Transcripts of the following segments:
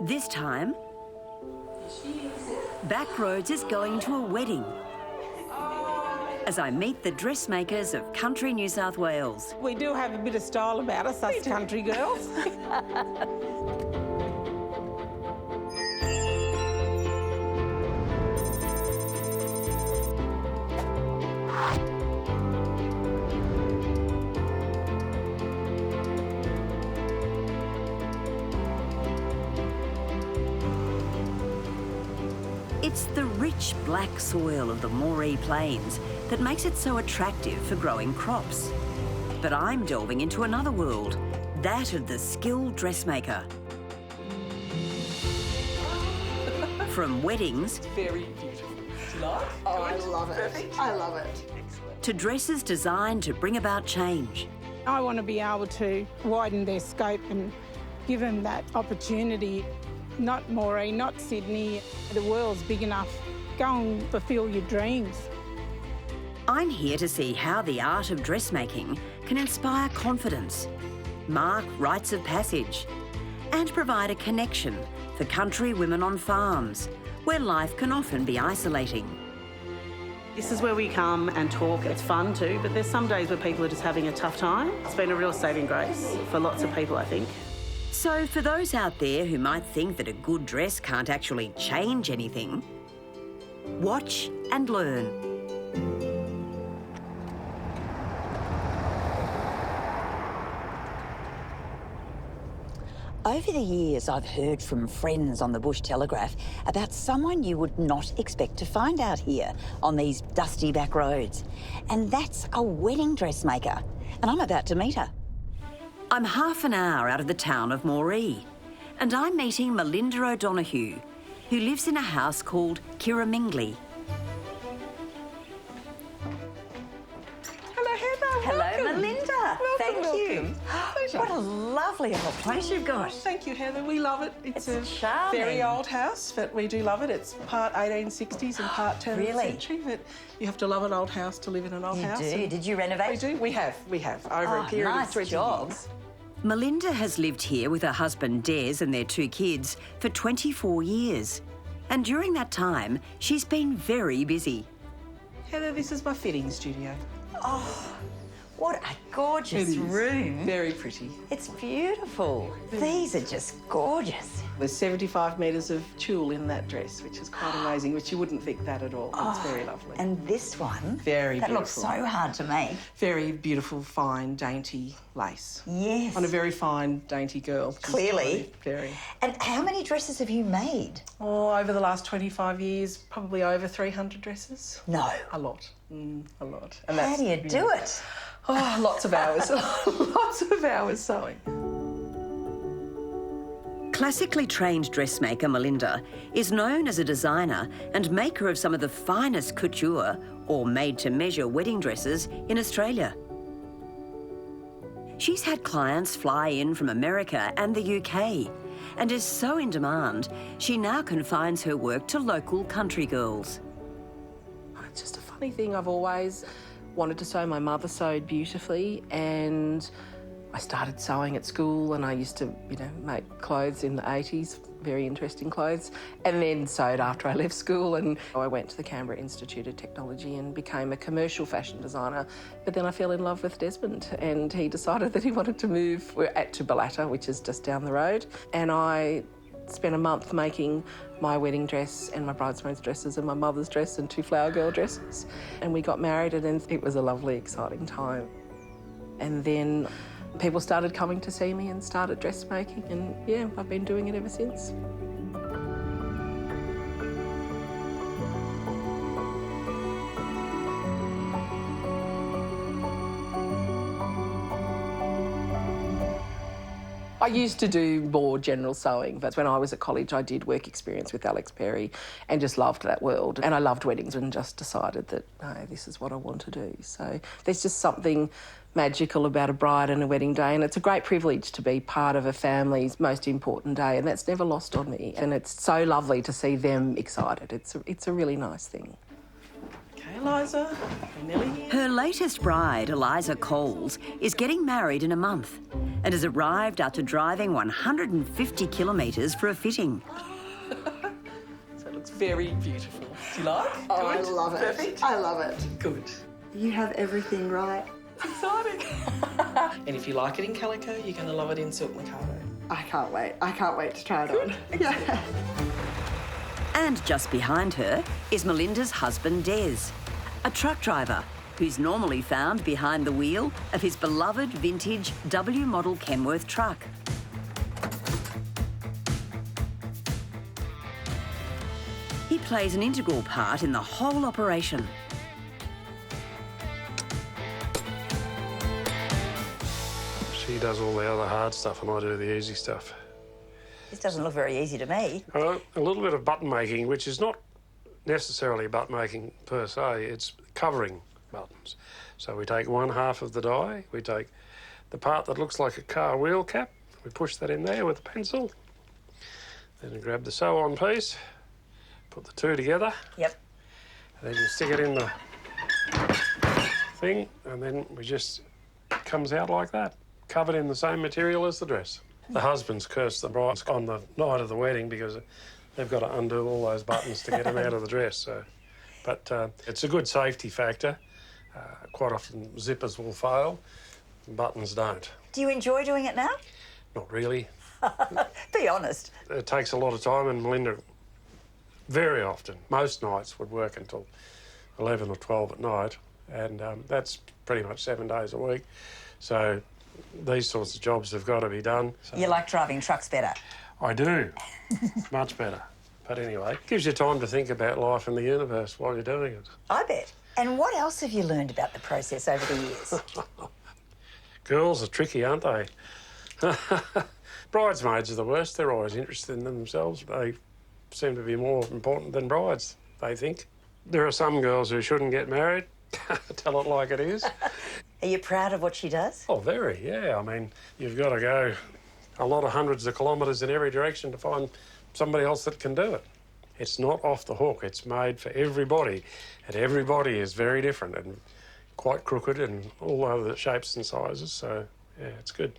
This time, Backroads is going to a wedding as I meet the dressmakers of country New South Wales. We do have a bit of style about us country girls. It's the rich black soil of the Moree Plains that makes it so attractive for growing crops. But I'm delving into another world, that of the skilled dressmaker. From weddings... Very beautiful. Do you like? Oh, I love it. Perfect. I love it. Excellent. to dresses designed to bring about change. I want to be able to widen their scope and give them that opportunity. Not Moree, not Sydney. The world's big enough. Go and fulfil your dreams. I'm here to see how the art of dressmaking can inspire confidence, mark rites of passage, and provide a connection for country women on farms, where life can often be isolating. This is where we come and talk. It's fun too, but there's some days where people are just having a tough time. It's been a real saving grace for lots of people, I think. So for those out there who might think that a good dress can't actually change anything, watch and learn. Over the years, I've heard from friends on the Bush Telegraph about someone you would not expect to find out here on these dusty back roads. And that's a wedding dressmaker. And I'm about to meet her. I'm half an hour out of the town of Moree, and I'm meeting Melinda O'Donoghue, who lives in a house called Kiramingley. Hello, Heather. Hello, Welcome. Melinda. Welcome, Thank you. welcome. Pleasure. What a lovely old place you've got. Thank you, Heather. We love it. It's a charming. very old house, but we do love it. It's part 1860s and part turn of the Really? century, but you have to love an old house to live in an old house. You do. and Did you renovate? We do. We have. Over a period nice of 20 job. years. Melinda has lived here with her husband Des and their 2 kids for 24 years. And during that time, she's been very busy. Heather, this is my fitting studio. Oh, what a gorgeous It is. room. Very pretty. It's beautiful. These are just gorgeous. There's 75 metres of tulle in that dress, which is quite amazing, which you wouldn't think that at all. It's very lovely. And this one, Very that looks beautiful. so hard to make. Very beautiful, fine, dainty lace. Yes. On a very fine, dainty girl. Clearly. Very. And how many dresses have you made? Oh, over the last 25 years, probably over 300 dresses. No. A lot. A lot. And How do you do it? Oh, lots of hours. Lots of hours sewing. Classically trained dressmaker Melinda is known as a designer and maker of some of the finest couture or made-to-measure wedding dresses in Australia. She's had clients fly in from America and the UK and is so in demand, she now confines her work to local country girls. It's just a funny thing. I've always wanted to sew. My mother sewed beautifully, and I started sewing at school, and I used to, make clothes in the 80s, very interesting clothes, and then sewed after I left school, and I went to the Canberra Institute of Technology and became a commercial fashion designer. But then I fell in love with Desmond, and he decided that he wanted to move. We're at Tubalata, which is just down the road, and I spent a month making my wedding dress and my bridesmaids' dresses and my mother's dress and 2 flower girl dresses. And we got married, and it was a lovely, exciting time. And then people started coming to see me and started dressmaking, and yeah, I've been doing it ever since. I used to do more general sewing, but when I was at college I did work experience with Alex Perry and just loved that world. And I loved weddings and just decided that, no, this is what I want to do. So there's just something magical about a bride and a wedding day, and it's a great privilege to be part of a family's most important day, and that's never lost on me. And it's so lovely to see them excited. It's a really nice thing. Okay, Eliza, we're nearly here. Her latest bride, Eliza Coles, is getting married in a month and has arrived after driving 150 kilometres for a fitting. So it looks very beautiful. Do you like? Oh, Good? I love it. Perfect? I love it. Good. You have everything right. Exciting. And if you like it in calico, you're going to love it in silk mikado. I can't wait. I can't wait to try it on. Yeah. And just behind her is Melinda's husband, Des, a truck driver who's normally found behind the wheel of his beloved vintage W model Kenworth truck. He plays an integral part in the whole operation. She does all the other hard stuff and I do the easy stuff. This doesn't look very easy to me. A little bit of button making, which is not necessarily button making per se, it's covering buttons. So we take one half of the die, we take the part that looks like a car wheel cap, we push that in there with a pencil, then we grab the sew-on piece, put the two together. Yep. And then you stick it in the thing, and then it comes out like that, covered in the same material as the dress. The husbands curse the brides on the night of the wedding because they've got to undo all those buttons to get them out of the dress. So, but it's a good safety factor. Quite often zippers will fail, buttons don't. Do you enjoy doing it now? Not really. Be honest. It takes a lot of time, and Melinda very often, most nights, would work until 11 or 12 at night, and that's pretty much 7 days a week. So these sorts of jobs have got to be done. So You like driving trucks better? I do. Much better. But anyway, it gives you time to think about life and the universe while you're doing it. I bet. And what else have you learned about the process over the years? Girls are tricky, aren't they? Bridesmaids are the worst. They're always interested in themselves. They seem to be more important than brides, they think. There are some girls who shouldn't get married. Tell it like it is. Are you proud of what she does? Oh, very, yeah. I mean, you've got to go a lot of hundreds of kilometres in every direction to find somebody else that can do it. It's not off the hook. It's made for everybody, and everybody is very different and quite crooked and all over the shapes and sizes, so, yeah, it's good.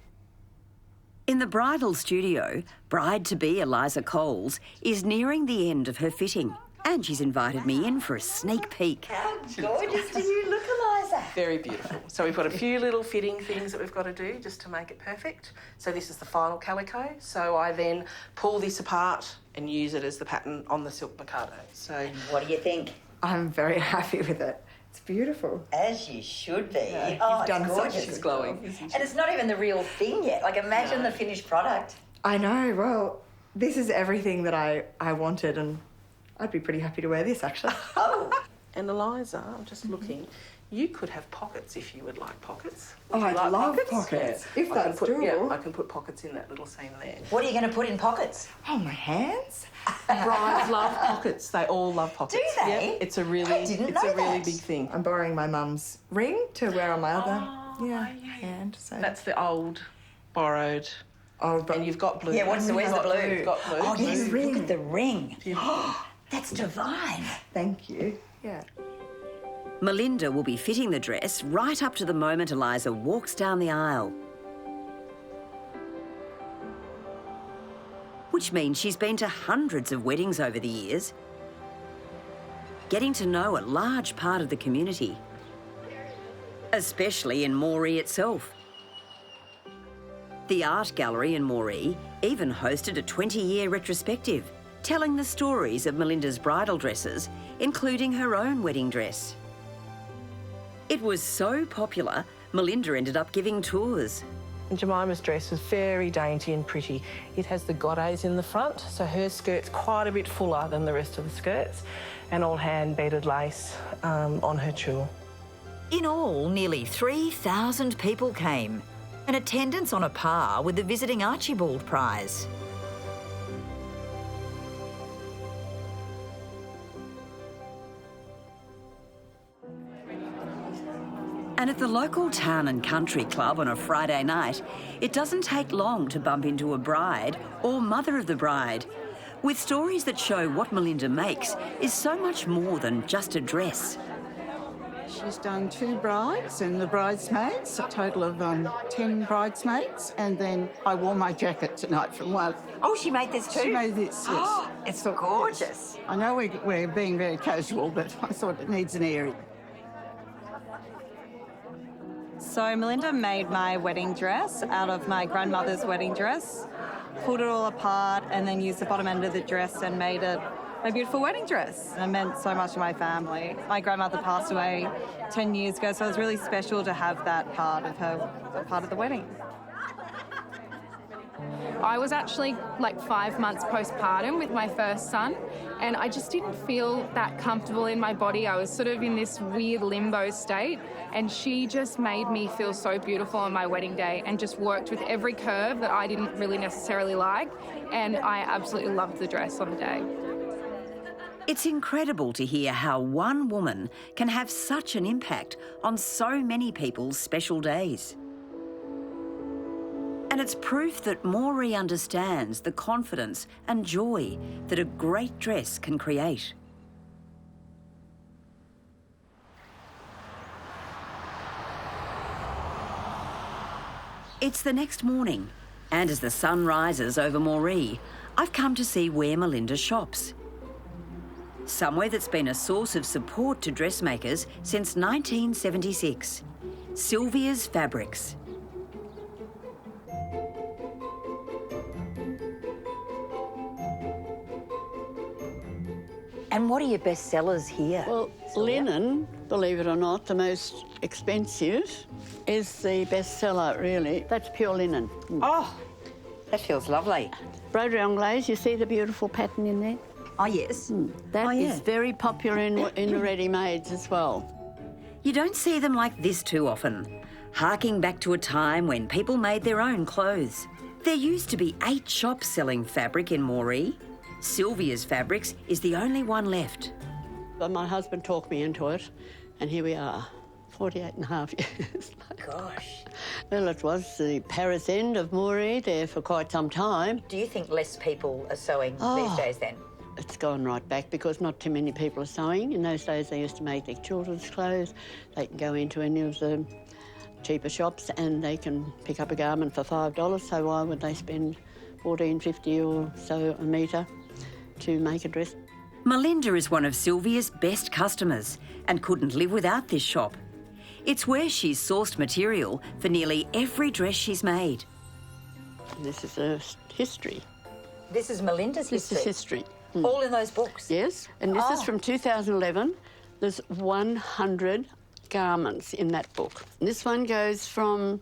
In the bridal studio, bride-to-be Eliza Coles is nearing the end of her fitting, and she's invited me in for a sneak peek. How gorgeous do you look, Eliza? Very beautiful. So we've got a few little fitting things that we've got to do just to make it perfect. So this is the final calico. So I then pull this apart and use it as the pattern on the silk mikado. So What do you think? I'm very happy with it. It's beautiful. As you should be. Yeah, oh, you've done it's such gorgeous. a good it's glowing. job. And it's not even the real thing yet. Like, imagine the finished product. I know. Well, this is everything that I wanted, and I'd be pretty happy to wear this, actually. Oh. And Eliza, I'm just looking, you could have pockets if you would like pockets. Oh, Would you I'd like love pockets, if I that's can put, yeah, doable. I can put pockets in that little seam there. What are you going to put in pockets? Oh, my hands? Brides love pockets. They all love pockets. Do they? Yeah, it's a really, I didn't it's know a really that. big thing. I'm borrowing my mum's ring to wear on my other hand. So. That's the old borrowed. Oh, but And you've got blue. Yeah, where's the blue? You've got blue. Oh, yes, look at the ring. Beautiful. That's divine. thank you. Yeah. Melinda will be fitting the dress right up to the moment Eliza walks down the aisle. Which means she's been to hundreds of weddings over the years, getting to know a large part of the community, especially in Moree itself. The art gallery in Moree even hosted a 20-year retrospective, telling the stories of Melinda's bridal dresses, including her own wedding dress. It was so popular, Melinda ended up giving tours. And Jemima's dress was very dainty and pretty. It has the godets in the front, so her skirt's quite a bit fuller than the rest of the skirts, and all hand-beaded lace on her tulle. In all, nearly 3,000 people came, an attendance on a par with the visiting Archibald Prize. And at the local town and country club on a Friday night, it doesn't take long to bump into a bride or mother of the bride, with stories that show what Melinda makes is so much more than just a dress. She's done 2 brides and the bridesmaids, a total of 10 bridesmaids, and then I wore my jacket tonight from one. Oh, she made this too? She made this, yes. Oh, it's so gorgeous. I know we're being very casual, but I thought it needs an airing. So Melinda made my wedding dress out of my grandmother's wedding dress, pulled it all apart and then used the bottom end of the dress and made it a beautiful wedding dress. It meant so much to my family. My grandmother passed away 10 years ago, so it was really special to have that part of the wedding. I was actually like 5 months postpartum with my first son, and I just didn't feel that comfortable in my body. I was sort of in this weird limbo state, and she just made me feel so beautiful on my wedding day and just worked with every curve that I didn't really necessarily like, and I absolutely loved the dress on the day. It's incredible to hear how one woman can have such an impact on so many people's special days. And it's proof that Maureen understands the confidence and joy that a great dress can create. It's the next morning, and as the sun rises over Moree, I've come to see where Melinda shops. Somewhere that's been a source of support to dressmakers since 1976, Sylvia's Fabrics. And what are your best sellers here? Well, linen, believe it or not, the most expensive, is the best seller, really. That's pure linen. Oh, that feels lovely. Broderie anglaise, you see the beautiful pattern in there? Oh, yes. That is very popular in the ready-mades as well. You don't see them like this too often, harking back to a time when people made their own clothes. There used to be 8 shops selling fabric in Moree. Sylvia's Fabrics is the only one left. But my husband talked me into it, and here we are, 48 and a half years. Gosh. Well, it was the Paris end of Moree there for quite some time. Do you think less people are sewing these days then? It's gone right back because not too many people are sewing. In those days, they used to make their children's clothes. They can go into any of the cheaper shops and they can pick up a garment for $5, so why would they spend $14.50 or so a metre to make a dress? Melinda is one of Sylvia's best customers and couldn't live without this shop. It's where she's sourced material for nearly every dress she's made. This is a history. This is Melinda's history? This is history. All in those books? Yes, and this is from 2011. There's 100 garments in that book. And this one goes from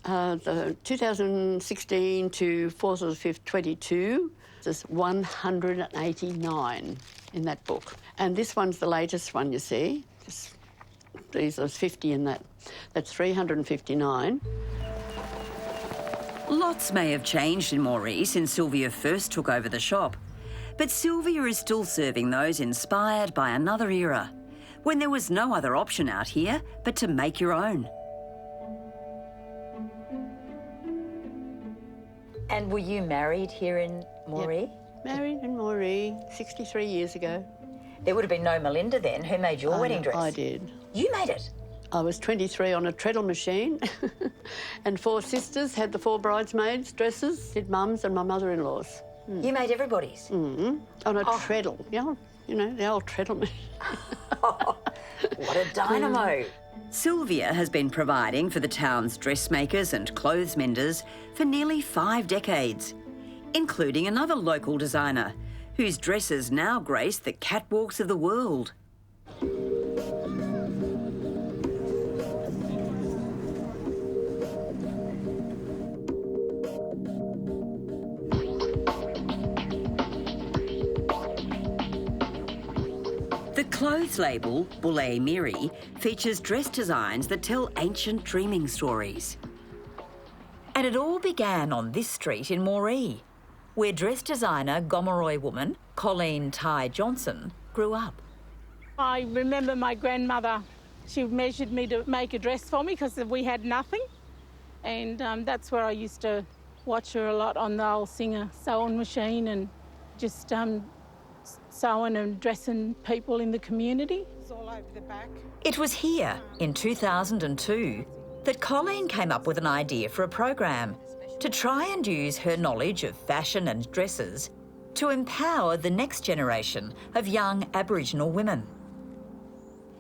the 2016 to 4th of the 5th, 22. There's 189 in that book. And this one's the latest one, you see. These are 50 in that. That's 359. Lots may have changed in Moree since Sylvia first took over the shop, but Sylvia is still serving those inspired by another era, when there was no other option out here but to make your own. And were you married here in Moree? Yep. Married in Moree 63 years ago. There would have been no Melinda then. Who made your wedding dress? I did. You made it? I was 23 on a treadle machine and 4 sisters had the 4 bridesmaids' dresses, did mum's and my mother-in-law's. You made everybody's? On a treadle, you know, the old treadle machine. What a dynamo. Sylvia has been providing for the town's dressmakers and clothes menders for nearly 5 decades, including another local designer whose dresses now grace the catwalks of the world. The clothes label, Boulay Miri, features dress designs that tell ancient dreaming stories. And it all began on this street in Moree, where dress designer Gomeroi woman Colleen Ty Johnson grew up. I remember my grandmother, she measured me to make a dress for me because we had nothing. And that's where I used to watch her a lot on the old Singer sewing machine and just sewing and dressing people in the community. frills all over the back. It was here, in 2002, that Colleen came up with an idea for a program to try and use her knowledge of fashion and dresses to empower the next generation of young Aboriginal women.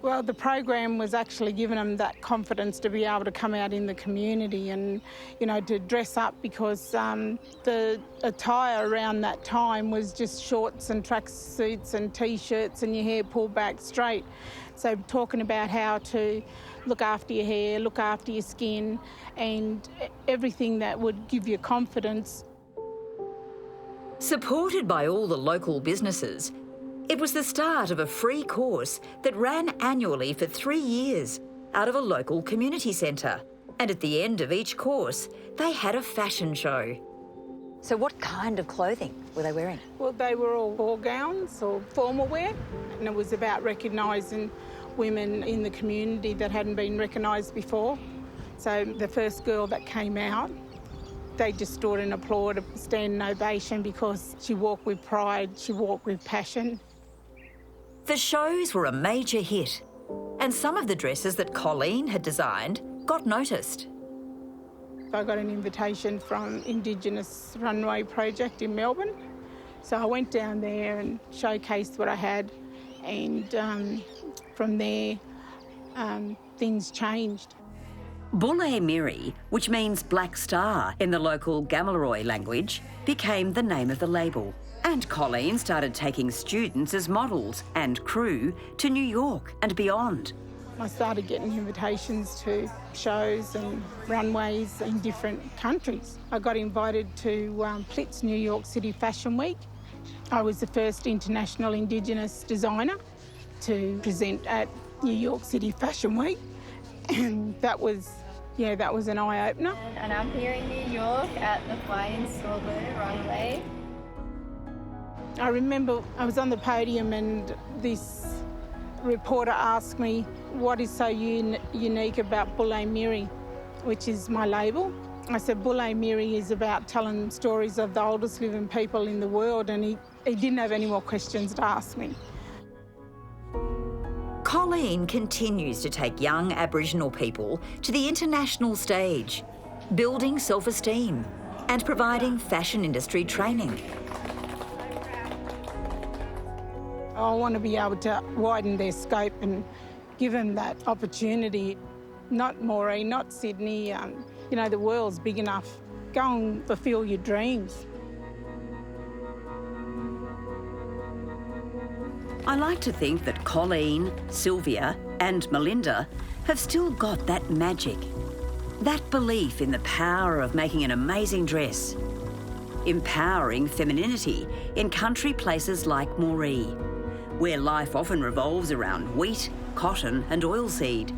Well, the program was actually giving them that confidence to be able to come out in the community and, you know, to dress up, because the attire around that time was just shorts and tracksuits and T-shirts and your hair pulled back straight. So talking about how to look after your hair, look after your skin and everything that would give you confidence. Supported by all the local businesses, it was the start of a free course that ran annually for 3 years out of a local community centre. And at the end of each course, they had a fashion show. So what kind of clothing were they wearing? Well, they were all ball gowns or formal wear, and it was about recognising women in the community that hadn't been recognised before. So the first girl that came out, they just stood and applauded, standing ovation, because she walked with pride, she walked with passion. The shows were a major hit, and some of the dresses that Colleen had designed got noticed. I got an invitation from Indigenous Runway Project in Melbourne. So I went down there and showcased what I had, and from there, things changed. Bulle Miri, which means black star in the local Gamaluroi language, became the name of the label. And Colleen started taking students as models and crew to New York and beyond. I started getting invitations to shows and runways in different countries. I got invited to Plitz New York City Fashion Week. I was the first international Indigenous designer to present at New York City Fashion Week. And that was an eye-opener. And I'm here in New York at the Flying Strawberry runway. I remember I was on the podium and this reporter asked me, what is so unique about Bulle Miri, which is my label? I said, Bulle Miri is about telling stories of the oldest living people in the world, and he didn't have any more questions to ask me. Colleen continues to take young Aboriginal people to the international stage, building self-esteem and providing fashion industry training. I want to be able to widen their scope and give them that opportunity. Not Moree, not Sydney, you know, the world's big enough. Go and fulfil your dreams. I like to think that Colleen, Sylvia and Melinda have still got that magic, that belief in the power of making an amazing dress, empowering femininity in country places like Moree, where life often revolves around wheat, cotton and oilseed.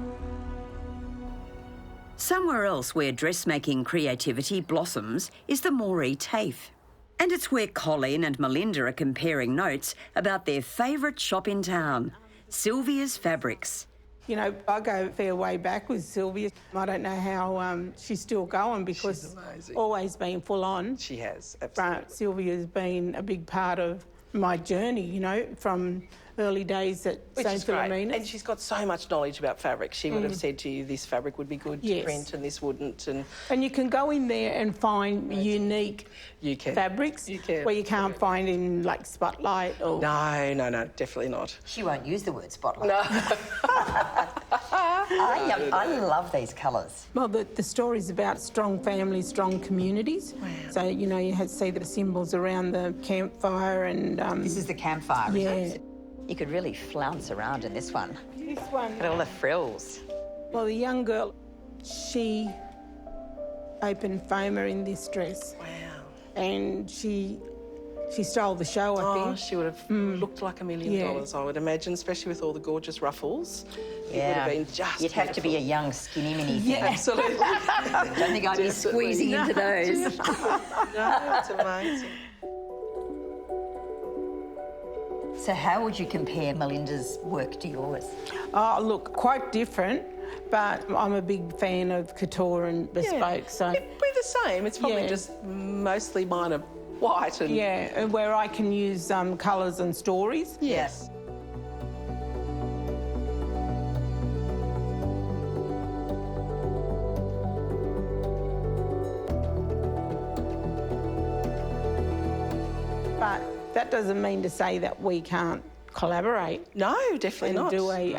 Somewhere else where dressmaking creativity blossoms is the Moree TAFE. And it's where Colleen and Melinda are comparing notes about their favourite shop in town, Sylvia's Fabrics. You know, I go a fair way back with Sylvia. I don't know how she's still going, because she's always been full on. She has, absolutely. But Sylvia's been a big part of my journey, you know, from early days at St. Philomena's. And she's got so much knowledge about fabric. She would have said to you, this fabric would be good to print and this wouldn't. And you can go in there and find unique fabrics where you can't find in, like, Spotlight or... No, definitely not. She won't use the word Spotlight. No. I love these colours. Well, the story's about strong families, strong communities. Wow. So, you know, you had to see the symbols around the campfire and... This is the campfire, isn't it? Yeah. You could really flounce around in this one. This one... Look at all the frills. Well, the young girl, she opened FOMA in this dress. Wow. And she stole the show, I think. She would have looked like $1 million, I would imagine, especially with all the gorgeous ruffles. It would have been just You'd have to be a young, skinny mini thing. Yeah, absolutely. I don't think I'd be squeezing into those. No, it's amazing. So how would you compare Melinda's work to yours? Oh, look, quite different, but I'm a big fan of Couture and bespoke, so... We're the same. It's probably just mostly mine are white and... Yeah, and where I can use colours and stories. Yes. That doesn't mean to say that we can't collaborate. No, definitely not. Do a,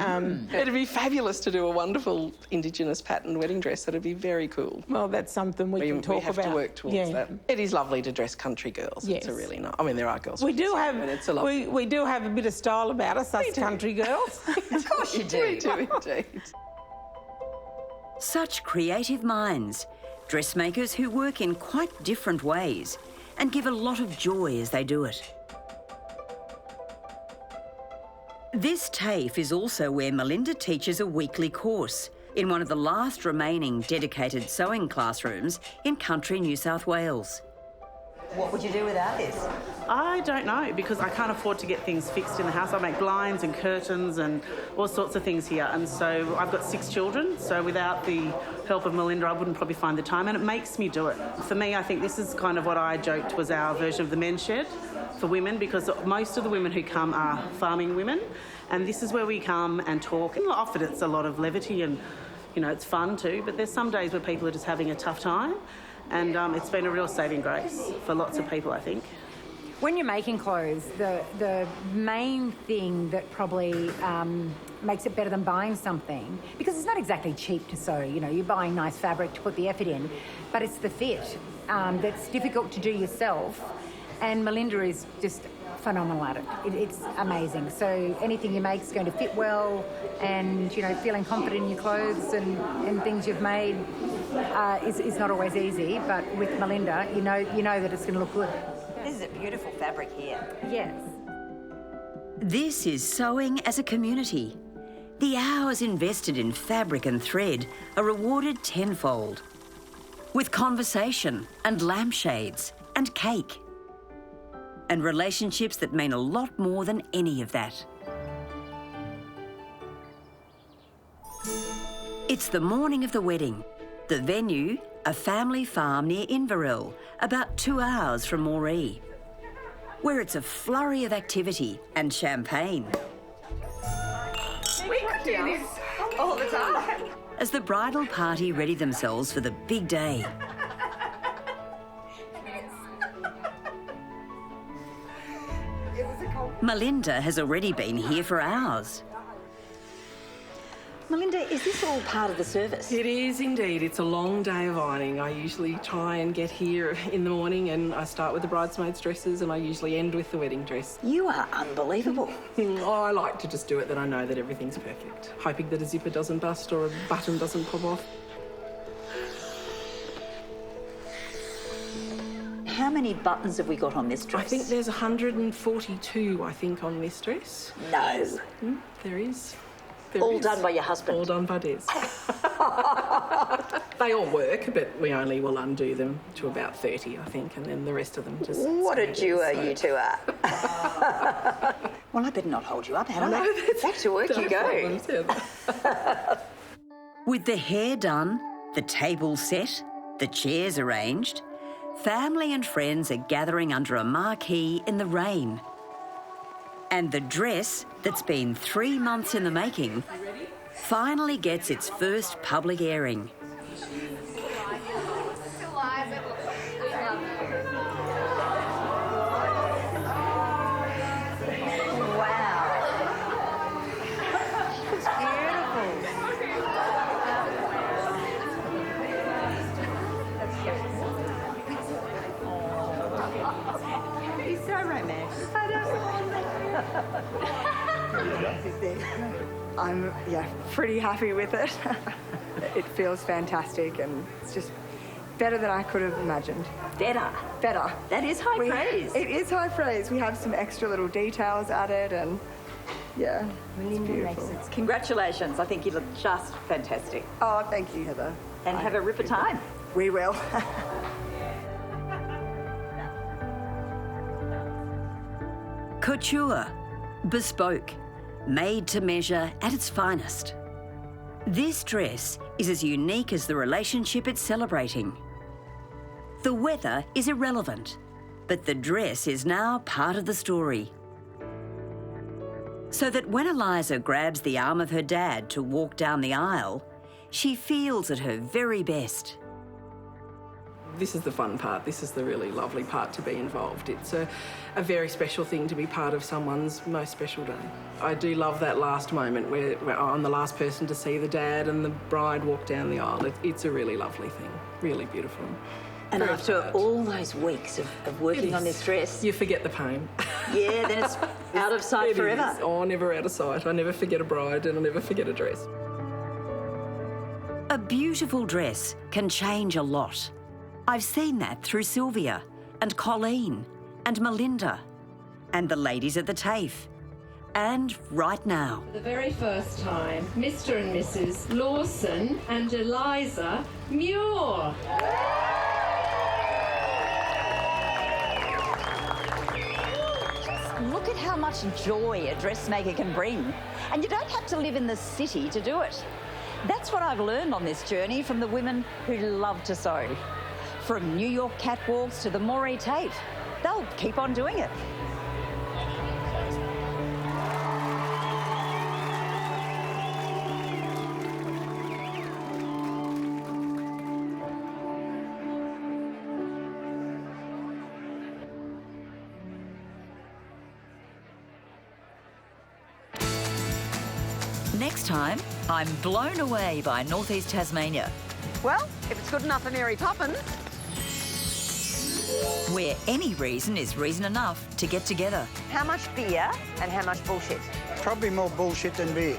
It'd be fabulous to do a wonderful Indigenous pattern wedding dress. That'd be very cool. Well, that's something we can talk about. We have to work towards that. It is lovely to dress country girls. Yes. It's a really nice... I mean, there are girls. We do have... It's a lot. We do have a bit of style about us country girls. Of course you do. We do indeed. Such creative minds, dressmakers who work in quite different ways and give a lot of joy as they do it. This TAFE is also where Melinda teaches a weekly course in one of the last remaining dedicated sewing classrooms in country New South Wales. What would you do without this? I don't know, because I can't afford to get things fixed in the house. I make blinds and curtains and all sorts of things here. And so I've got 6 children, so without the help of Melinda, I wouldn't probably find the time, and it makes me do it. For me, I think this is kind of what I joked was our version of the men's shed for women, because most of the women who come are farming women, and this is where we come and talk. And often it's a lot of levity and, you know, it's fun too, but there's some days where people are just having a tough time. And it's been a real saving grace for lots of people, I think. When you're making clothes, the main thing that probably makes it better than buying something, because it's not exactly cheap to sew, you know, you're buying nice fabric to put the effort in, but it's the fit that's difficult to do yourself. And Melinda is just phenomenal at it. It's amazing. So anything you make is going to fit well, and, you know, feeling confident in your clothes and things you've made is not always easy, but with Melinda, you know that it's going to look good. This is a beautiful fabric here. Yes. This is sewing as a community. The hours invested in fabric and thread are rewarded tenfold, with conversation and lampshades and cake, and relationships that mean a lot more than any of that. It's the morning of the wedding. The venue, a family farm near Inverell, about 2 hours from Moree, where it's a flurry of activity and champagne. We could do this all the time. As the bridal party ready themselves for the big day. Melinda has already been here for hours. Melinda, is this all part of the service? It is indeed. It's a long day of ironing. I usually try and get here in the morning, and I start with the bridesmaids' dresses, and I usually end with the wedding dress. You are unbelievable. I like to just do it that I know that everything's perfect, hoping that a zipper doesn't bust or a button doesn't pop off. How many buttons have we got on this dress? I think there's 142, on this dress. No. There is. All done by your husband? All done by Des. They all work, but we only will undo them to about 30, I think, and then the rest of them just... What a duo you two are. Well, I better not hold you up, had I? No, back to work you go. With the hair done, the table set, the chairs arranged, family and friends are gathering under a marquee in the rain. And the dress, that's been 3 months in the making, finally gets its first public airing. I'm pretty happy with it. It feels fantastic, and it's just better than I could have imagined. Better? That is high praise. It is high praise. We have some extra little details added, and yeah, it's beautiful. Congratulations. I think you look just fantastic. Oh, thank you, Heather. And have a ripper time. We will. Couture, bespoke, made to measure at its finest. This dress is as unique as the relationship it's celebrating. The weather is irrelevant, but the dress is now part of the story. So that when Eliza grabs the arm of her dad to walk down the aisle, she feels at her very best. This is the fun part. This is the really lovely part, to be involved. It's a very special thing to be part of someone's most special day. I do love that last moment where I'm the last person to see the dad and the bride walk down the aisle. It's a really lovely thing, really beautiful. And very after all those weeks of working on this dress... You forget the pain. Yeah, then it's out of sight forever. Is. Oh, never out of sight. I never forget a bride and I never forget a dress. A beautiful dress can change a lot. I've seen that through Sylvia and Colleen and Melinda and the ladies at the TAFE. And right now. For the very first time, Mr. and Mrs. Lawson and Eliza Muir. Just look at how much joy a dressmaker can bring. And you don't have to live in the city to do it. That's what I've learned on this journey from the women who love to sew. From New York catwalks to the Moree TAFE, they'll keep on doing it. Next time, I'm blown away by northeast Tasmania. Well, if it's good enough for Mary Poppins. Where any reason is reason enough to get together. How much beer and how much bullshit? Probably more bullshit than beer.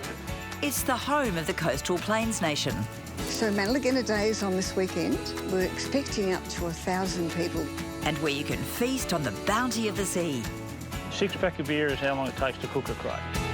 It's the home of the Coastal Plains Nation. So Mallagina Day is on this weekend. We're expecting up to 1,000 people. And where you can feast on the bounty of the sea. 6-pack of beer is how long it takes to cook a crate.